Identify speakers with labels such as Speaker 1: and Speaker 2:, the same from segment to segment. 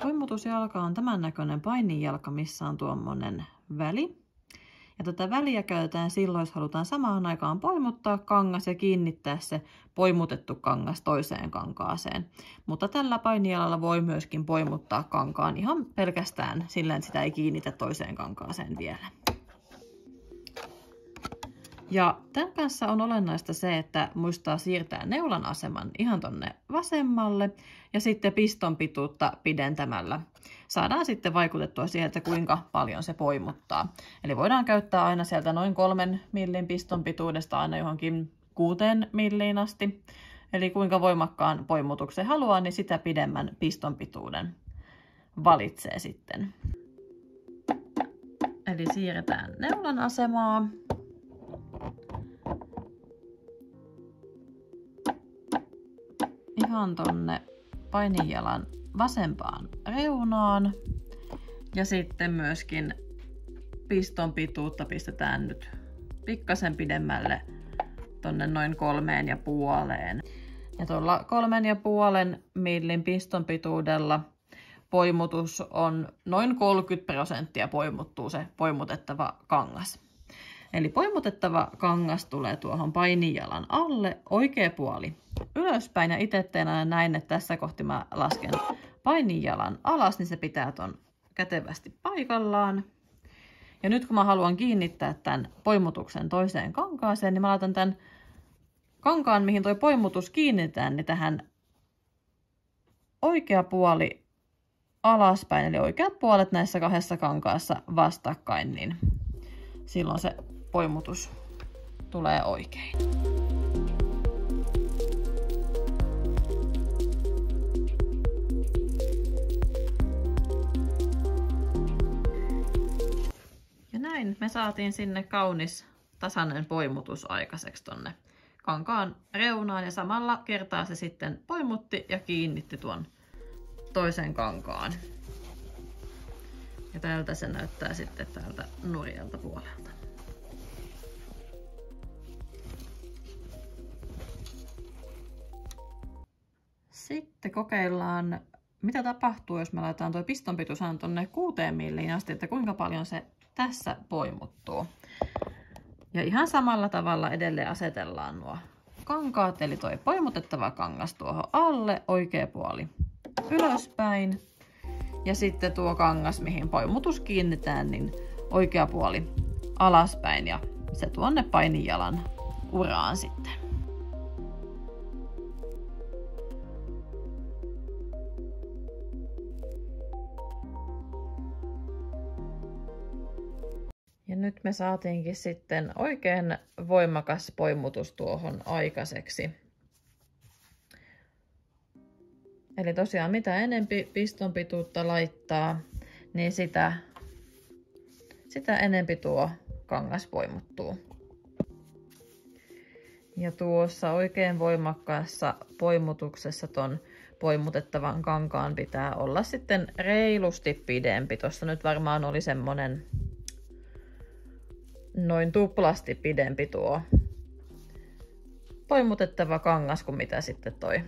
Speaker 1: Poimutusjalka on tämän näköinen painijalka, missä on tuommoinen väli. Ja tätä väliä käytetään silloin, jos halutaan samaan aikaan poimuttaa kangas ja kiinnittää se poimutettu kangas toiseen kankaaseen. Mutta tällä painijalalla voi myöskin poimuttaa kankaan ihan pelkästään sillä, että sitä ei kiinnitä toiseen kankaaseen vielä. Ja tämän kanssa on olennaista se, että muistaa siirtää neulan aseman ihan tonne vasemmalle ja sitten piston pituutta pidentämällä. Saadaan sitten vaikutettua siihen, että kuinka paljon se poimuttaa. Eli voidaan käyttää aina sieltä noin 3 millin piston pituudesta aina johonkin 6 milliin asti. Eli kuinka voimakkaan poimutuksen haluaa, niin sitä pidemmän piston pituuden valitsee sitten. Eli siirretään neulan asemaa. Ihan tonne painijalan vasempaan reunaan. Ja sitten myöskin piston pituutta pistetään nyt pikkasen pidemmälle tonne noin 3,5. Ja tuolla 3,5 millin piston pituudella poimutus on noin 30% poimuttuu se poimutettava kangas. Eli poimutettava kangas tulee tuohon painijalan alle, oikea puoli ylöspäin. Ja itse teen aina näin, että tässä kohti mä lasken painijalan alas, niin se pitää ton kätevästi paikallaan. Ja nyt kun mä haluan kiinnittää tämän poimutuksen toiseen kankaaseen, niin mä laitan tämän kankaan, mihin toi poimutus kiinnitetään, niin tähän oikea puoli alaspäin, eli oikeat puolet näissä kahdessa kankaassa vastakkain, niin silloin se poimutus tulee oikein. Ja näin me saatiin sinne kaunis tasainen poimutus aikaiseksi tonne kankaan reunaan ja samalla kertaa se sitten poimutti ja kiinnitti tuon toisen kankaan. Ja tältä se näyttää sitten täältä nurjalta puolelta. Sitten kokeillaan, mitä tapahtuu, jos me laitetaan tuo pistonpituushan tuonne 6 milliin asti, että kuinka paljon se tässä poimuttuu. Ja ihan samalla tavalla edelleen asetellaan nuo kankaat, eli toi poimutettava kangas tuohon alle, oikea puoli ylöspäin. Ja sitten tuo kangas, mihin poimutus kiinnitetään, niin oikea puoli alaspäin ja se tuonne painijalan uraan sitten. Ja nyt me saatiinkin sitten oikein voimakas poimutus tuohon aikaiseksi. Eli tosiaan mitä enempi piston pituutta laittaa, niin sitä enempi tuo kangas poimuttuu. Ja tuossa oikein voimakkaassa poimutuksessa ton poimutettavan kankaan pitää olla sitten reilusti pidempi. Tuossa nyt varmaan oli semmonen noin tuplasti pidempi tuo poimutettava kangas kuin mitä sitten toi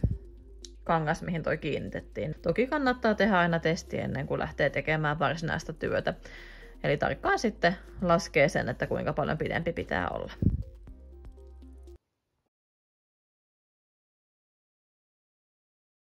Speaker 1: kangas, mihin toi kiinnitettiin. Toki kannattaa tehdä aina testi ennen kuin lähtee tekemään varsinaista työtä. Eli tarkkaan sitten laskee sen, että kuinka paljon pidempi pitää olla.